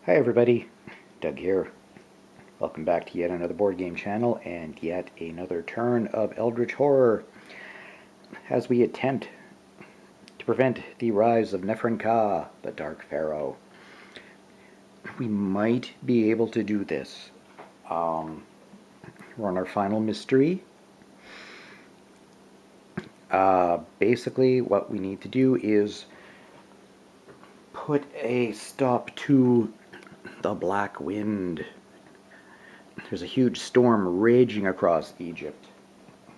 Hi everybody, Doug here. Welcome back to yet another board game channel and yet another turn of Eldritch Horror as we attempt to prevent the rise of Nephren-Ka, the Dark Pharaoh. We might be able to do this. We're on our final mystery. Basically what we need to do is put a stop to the black wind. There's a huge storm raging across Egypt,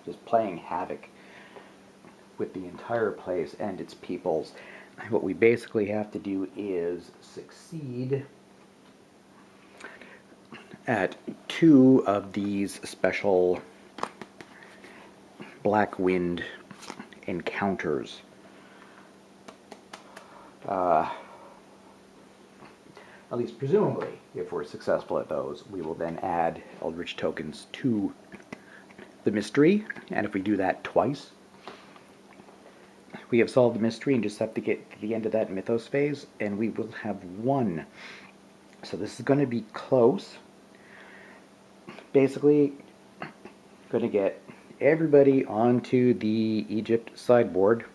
just playing havoc with the entire place and its peoples. What we basically have to do is succeed at 2 of these special black wind encounters. At least presumably, if we're successful at those, we will then add Eldritch tokens to the mystery, and if we do that twice, we have solved the mystery and just have to get to the end of that mythos phase, and we will have won. So this is going to be close. Basically, going to get everybody onto the Egypt sideboard,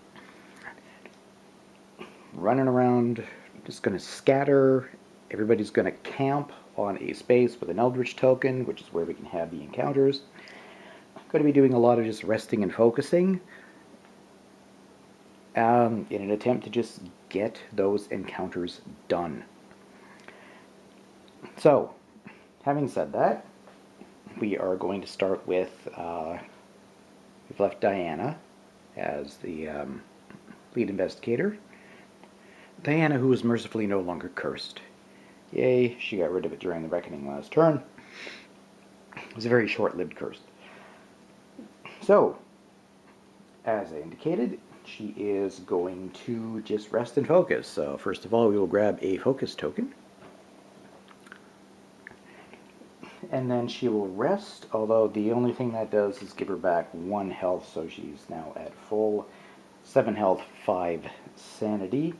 running around, just going to scatter. Everybody's going to camp on a space with an Eldritch token, which is where we can have the encounters. I'm going to be doing a lot of just resting and focusing in an attempt to just get those encounters done. So, having said that, we are going to start with, we've left Diana as the lead investigator. Diana, who is mercifully no longer cursed. Yay, she got rid of it during the Reckoning last turn. It was a very short-lived curse. So, as I indicated, she is going to just rest and focus. So first of all, we will grab a focus token. And then she will rest, although the only thing that does is give her back 1 health, so she's now at full 7 health, 5 sanity.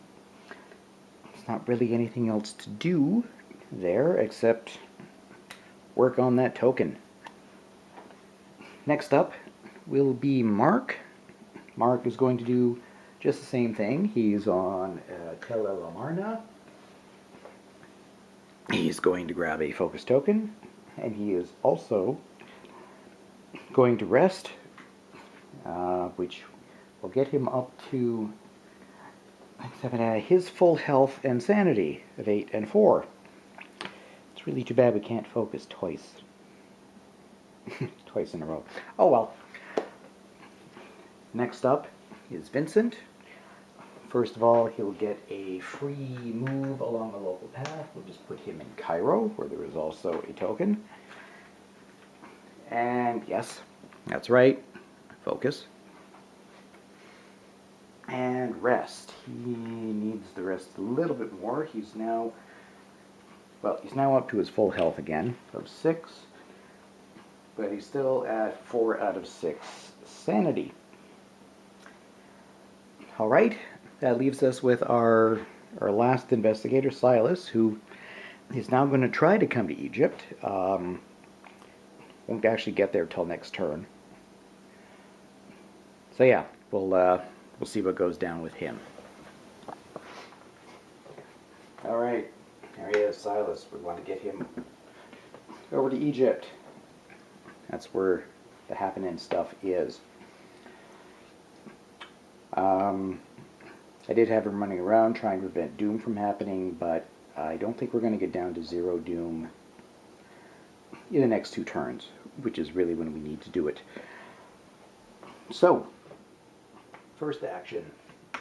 Not really anything else to do there except work on that token. Next up will be Mark. Mark is going to do just the same thing. He's on Telelamarna. He's going to grab a focus token, and he is also going to rest, which will get him up to his full health and sanity of 8 and 4. It's really too bad we can't focus twice. Twice in a row. Oh well. Next up is Vincent. First of all, he'll get a free move along the local path. We'll just put him in Cairo, where there is also a token. And yes, that's right. Focus. And rest. He needs the rest a little bit more. He's now up to his full health again of 6, but he's still at 4 out of 6 sanity. All right, that leaves us with our last investigator, Silas, who is now going to try to come to Egypt. Won't actually get there till next turn. So yeah, we'll see what goes down with him. Alright, there he is, Silas. We want to get him over to Egypt. That's where the happening stuff is. I did have him running around trying to prevent doom from happening, but I don't think we're going to get down to 0 doom in the next 2 turns, which is really when we need to do it. So, first action,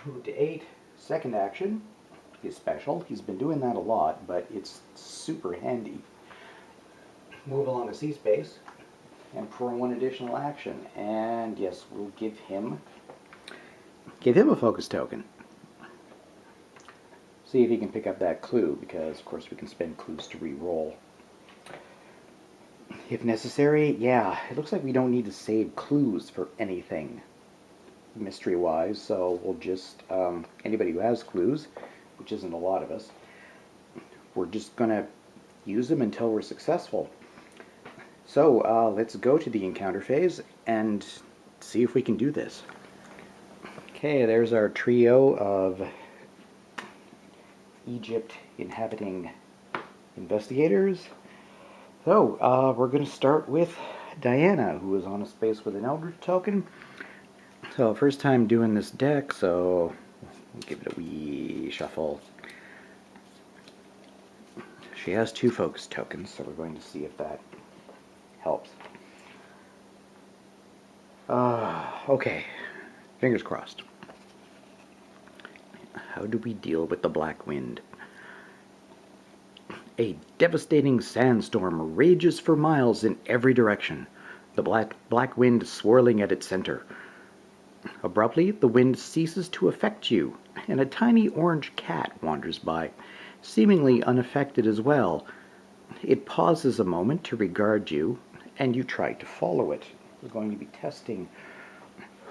move to 8. Second action is special. He's been doing that a lot, but it's super handy. Move along the sea space, and for 1 additional action. And yes, we'll give him a focus token. See if he can pick up that clue, because of course we can spend clues to re-roll. If necessary, yeah, it looks like we don't need to save clues for anything mystery-wise, so we'll just, anybody who has clues, which isn't a lot of us, we're just going to use them until we're successful. So let's go to the encounter phase and see if we can do this. Okay, there's our trio of Egypt inhabiting investigators. So we're going to start with Diana, who is on a space with an Eldritch token. So first time doing this deck, so we'll give it a wee shuffle. She has 2 focus tokens, so we're going to see if that helps. Okay, fingers crossed. How do we deal with the black wind? A devastating sandstorm rages for miles in every direction, the black wind swirling at its center. Abruptly, the wind ceases to affect you, and a tiny orange cat wanders by, seemingly unaffected as well. It pauses a moment to regard you, and you try to follow it. We're going to be testing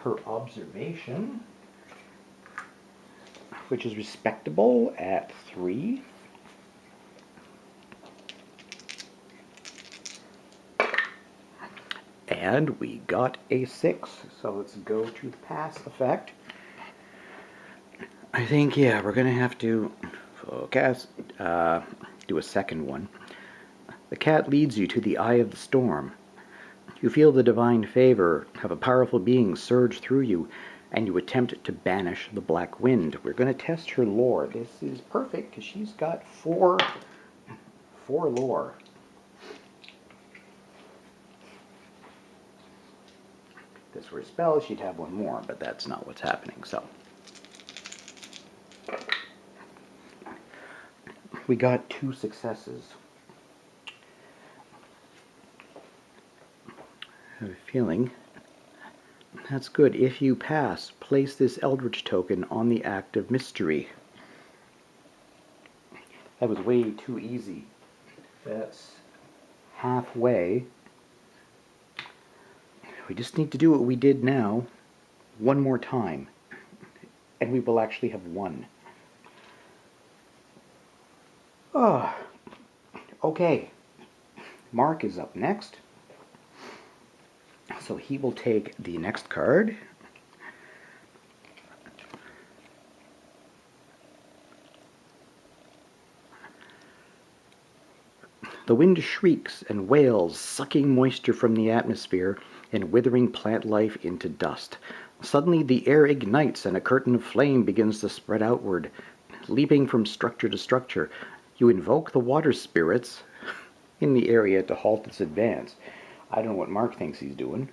her observation, which is respectable at 3. And we got a 6, so let's go to the pass effect. I think, yeah, we're going to have to focus, do a second one. The cat leads you to the eye of the storm. You feel the divine favor of a powerful being surge through you, and you attempt to banish the black wind. We're going to test her lore. This is perfect because she's got 4 lore. If this were a spell, she'd have 1 more, but that's not what's happening. So we got 2 successes. I have a feeling that's good. If you pass, place this Eldritch token on the act of mystery. That was way too easy. That's halfway. We just need to do what we did now 1 more time, and we will actually have won. Oh, okay. Mark is up next. So he will take the next card. The wind shrieks and wails, sucking moisture from the atmosphere and withering plant life into dust. Suddenly the air ignites and a curtain of flame begins to spread outward. Leaping from structure to structure, you invoke the water spirits in the area to halt its advance. I don't know what Mark thinks he's doing,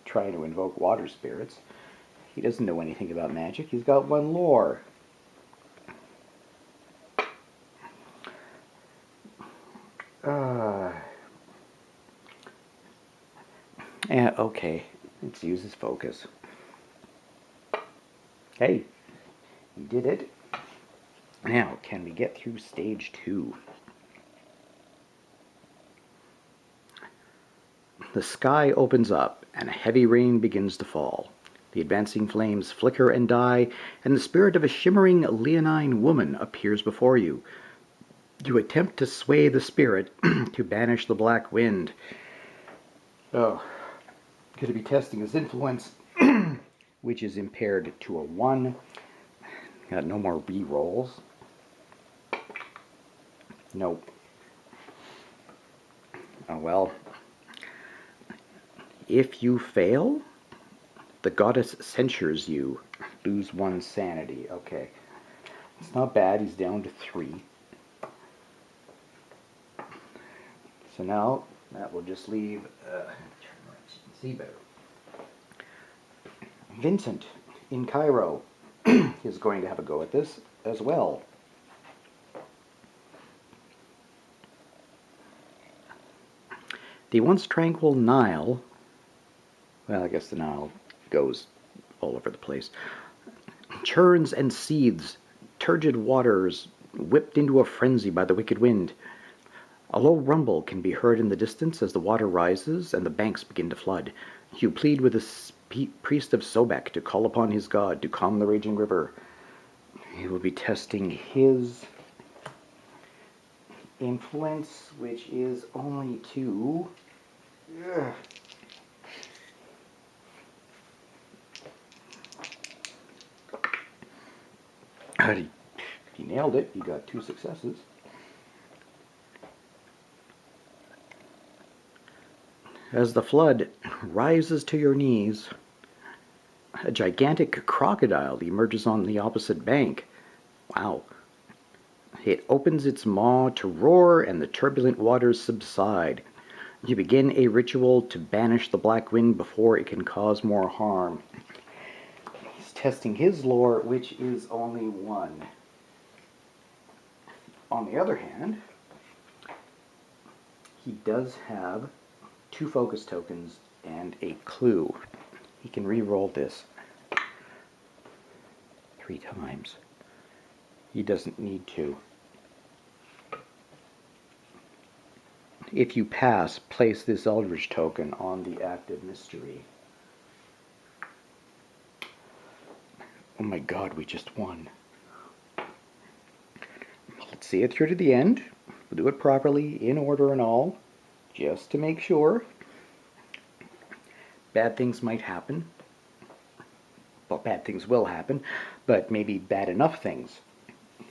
trying to invoke water spirits. He doesn't know anything about magic. He's got 1 lore. Okay, let's use his focus. Hey, he did it. Now, can we get through stage 2? The sky opens up, and a heavy rain begins to fall. The advancing flames flicker and die, and the spirit of a shimmering leonine woman appears before you. You attempt to sway the spirit to banish the black wind. Oh, going to be testing his influence, which is impaired to a 1. Got no more re-rolls. Nope. Oh well. If you fail, the goddess censures you. Lose 1 sanity. Okay. It's not bad. He's down to 3. So now, that will just leave... see better. Vincent, in Cairo, is going to have a go at this as well. The once tranquil Nile... Well, I guess the Nile goes all over the place. Churns and seethes, turgid waters whipped into a frenzy by the wicked wind. A low rumble can be heard in the distance as the water rises and the banks begin to flood. You plead with the priest of Sobek to call upon his god to calm the raging river. He will be testing his influence, which is only 2. Ugh. He nailed it. He got 2 successes. As the flood rises to your knees, a gigantic crocodile emerges on the opposite bank. Wow. It opens its maw to roar and the turbulent waters subside. You begin a ritual to banish the black wind before it can cause more harm. He's testing his lore, which is only 1. On the other hand, he does have 2 focus tokens and a clue. He can re-roll this 3 times. He doesn't need to. If you pass, place this Eldritch token on the active mystery. Oh my god, we just won. Let's see it through to the end. We'll do it properly, in order and all, just to make sure. Bad things might happen. Well, bad things will happen, but maybe bad enough things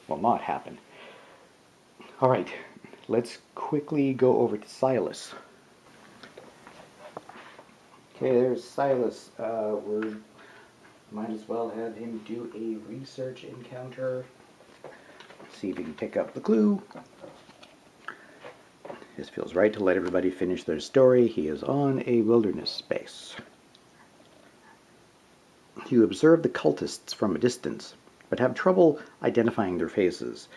will not happen. Alright, let's quickly go over to Silas. Okay, there's Silas. We might as well have him do a research encounter. See if he can pick up the clue. This feels right to let everybody finish their story. He is on a wilderness space. You observe the cultists from a distance, but have trouble identifying their faces.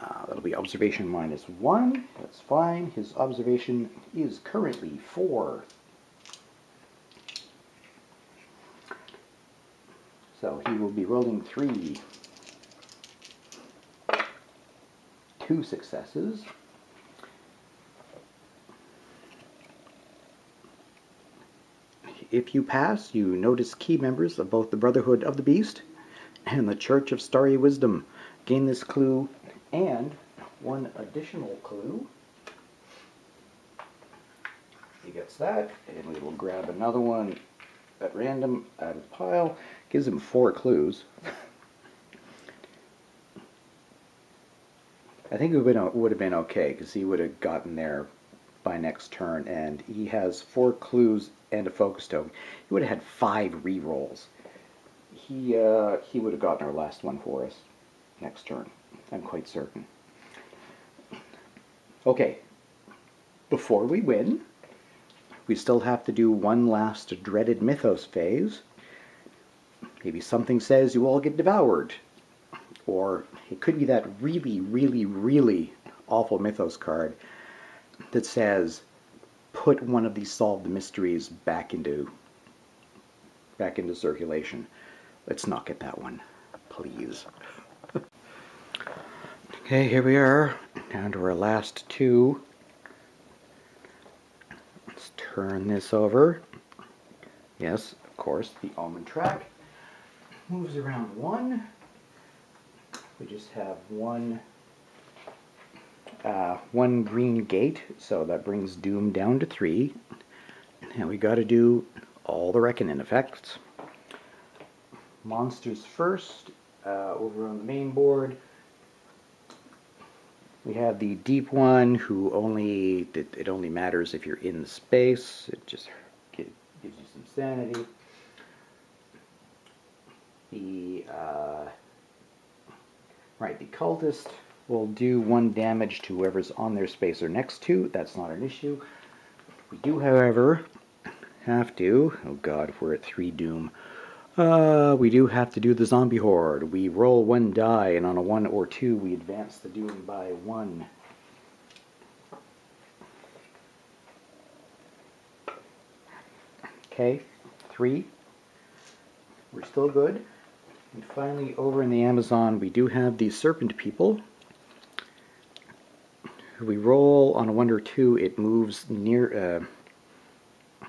That'll be observation -1. That's fine. His observation is currently 4. So he will be rolling 3. 2 successes. If you pass, you notice key members of both the Brotherhood of the Beast and the Church of Starry Wisdom. Gain this clue and 1 additional clue. He gets that, and we will grab another one at random out of the pile. Gives him 4 clues. I think it would have been okay, because he would have gotten there by next turn, and he has 4 clues and a focus token. He would have had 5 re-rolls. He would have gotten our last one for us next turn. I'm quite certain. Okay, before we win, we still have to do one last dreaded mythos phase. Maybe something says you all get devoured. Or it could be that really, really, really awful mythos card that says put one of these solved mysteries back into circulation. Let's not get that one, please. Okay, here we are, down to our last 2. Let's turn this over. Yes, of course, the almond track moves around 1. We just have one green gate, so that brings doom down to 3. Now we got to do all the reckoning effects. Monsters first, over on the main board. We have the deep one, who it only matters if you're in the space. It just gives you some sanity. The the cultist will do 1 damage to whoever's on their space or next to. That's not an issue. We do, however, have to... Oh god, we're at 3 doom. We do have to do the zombie horde. We roll 1 die, and on a 1 or 2, we advance the doom by 1. Okay, 3. We're still good. And finally, over in the Amazon, we do have the serpent people. We roll on a 1 or 2, it moves near...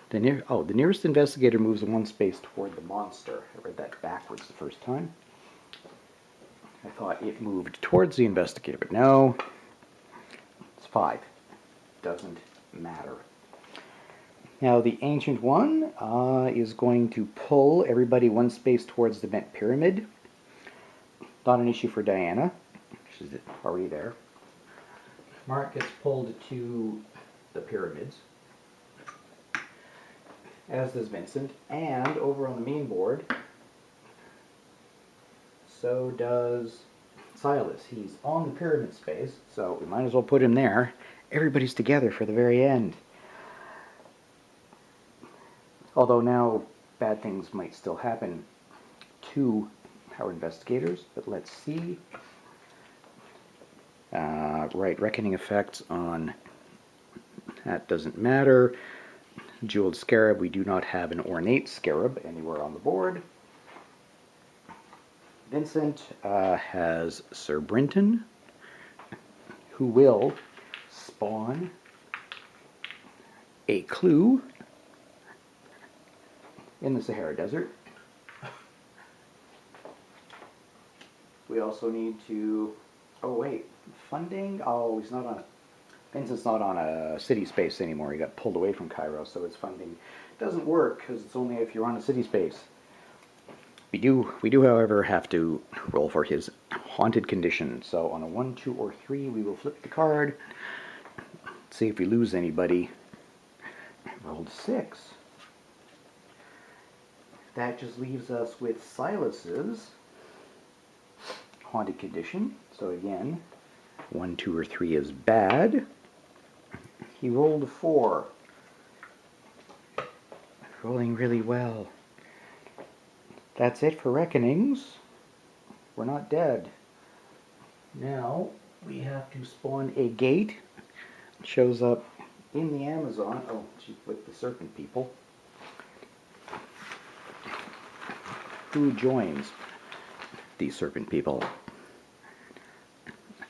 the nearest investigator moves 1 space toward the monster. I read that backwards the first time. I thought it moved towards the investigator, but no. It's 5. Doesn't matter. Now the Ancient One is going to pull everybody one space towards the bent pyramid. Not an issue for Diana. She's already there. Mark gets pulled to the pyramids, as does Vincent, and over on the main board, so does Silas. He's on the pyramid space, so we might as well put him there. Everybody's together for the very end. Although now bad things might still happen to our investigators, but let's see. Right, reckoning effects on that doesn't matter. Jeweled scarab, we do not have an ornate scarab anywhere on the board. Vincent has Sir Brinton, who will spawn a clue in the Sahara Desert. We also need to, oh wait, funding? Oh, he's not on, Vincent's not on a city space anymore. He got pulled away from Cairo, so his funding doesn't work because it's only if you're on a city space. We do, however, have to roll for his haunted condition. So on a 1, 2, or 3, we will flip the card. See if we lose anybody. Rolled 6. That just leaves us with Silas's haunted condition. So again, 1, 2, or 3 is bad. He rolled a 4. Rolling really well. That's it for reckonings. We're not dead. Now we have to spawn a gate. It shows up in the Amazon. Oh, she's with the serpent people. Who joins these serpent people?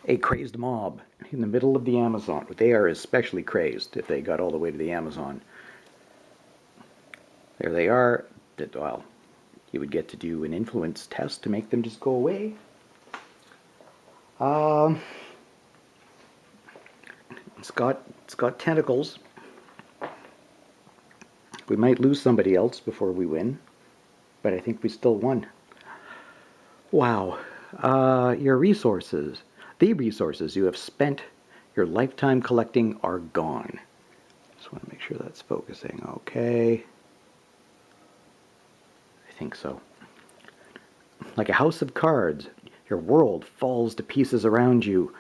A crazed mob in the middle of the Amazon. They are especially crazed if they got all the way to the Amazon. There they are. Well, you would get to do an influence test to make them just go away. It's got tentacles. We might lose somebody else before we win, but I think we still won. Wow. Your resources. The resources you have spent your lifetime collecting are gone. Just want to make sure that's focusing. Okay. I think so. Like a house of cards, your world falls to pieces around you.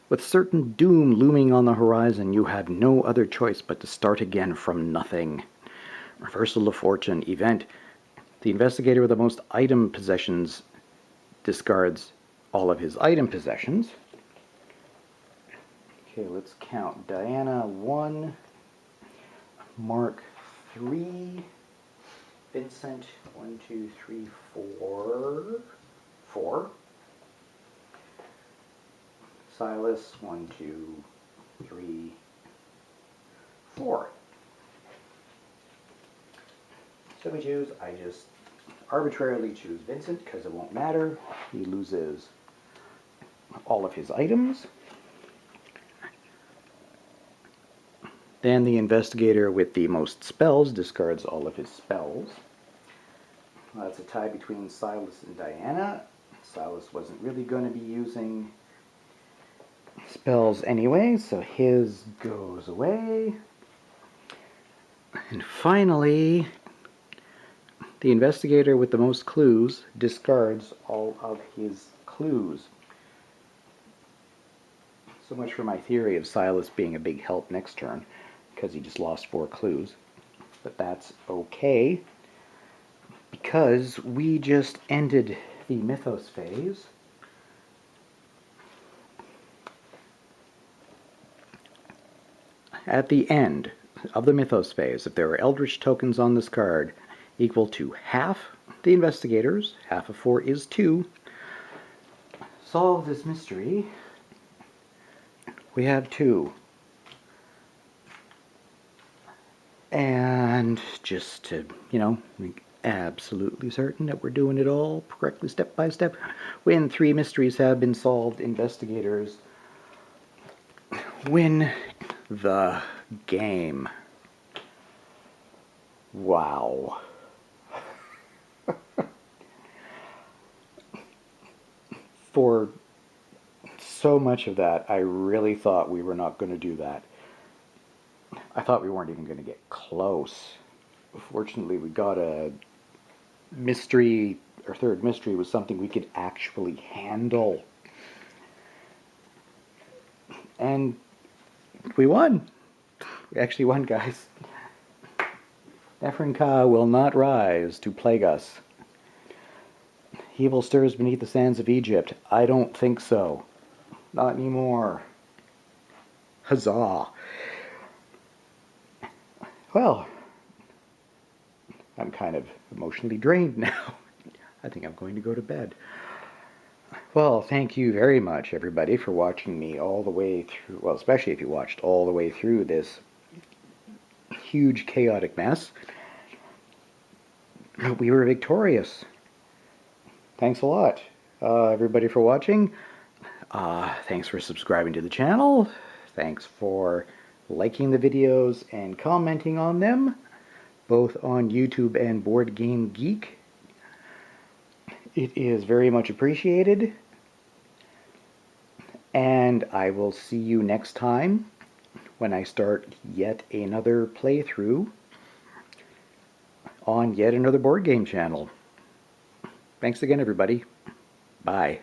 With certain doom looming on the horizon, you have no other choice but to start again from nothing. Reversal of fortune event. The investigator with the most item possessions discards all of his item possessions. Okay, let's count. Diana 1, Mark 3, Vincent 1, 2, 3, 4, Silas 1, 2, 3, 4. So we choose, I just arbitrarily choose Vincent because it won't matter. He loses all of his items. Then the investigator with the most spells discards all of his spells. That's a tie between Silas and Diana. Silas wasn't really going to be using spells anyway, so his goes away. And finally, the investigator with the most clues discards all of his clues. So much for my theory of Silas being a big help next turn, because he just lost 4 clues. But that's okay, because we just ended the Mythos phase. At the end of the Mythos phase, if there are Eldritch tokens on this card equal to half the investigators, half of 4 is 2, solve this mystery. We have 2. And just to, make absolutely certain that we're doing it all correctly step by step, when 3 mysteries have been solved, investigators Win the game. Wow. For so much of that, I really thought we were not going to do that. I thought we weren't even going to get close. Fortunately, we got a mystery. Our third mystery was something we could actually handle. And we won. We actually won, guys. Nephren-Ka will not rise to plague us. Evil stirs beneath the sands of Egypt. I don't think so. Not anymore. Huzzah. Well, I'm kind of emotionally drained now. I think I'm going to go to bed. Well, thank you very much, everybody, for watching me all the way through, well, especially if you watched all the way through this huge chaotic mess. We were victorious. Thanks a lot, everybody, for watching. Thanks for subscribing to the channel. Thanks for liking the videos and commenting on them, both on YouTube and Board Game Geek. It is very much appreciated. And I will see you next time when I start yet another playthrough on yet another board game channel. Thanks again, everybody. Bye.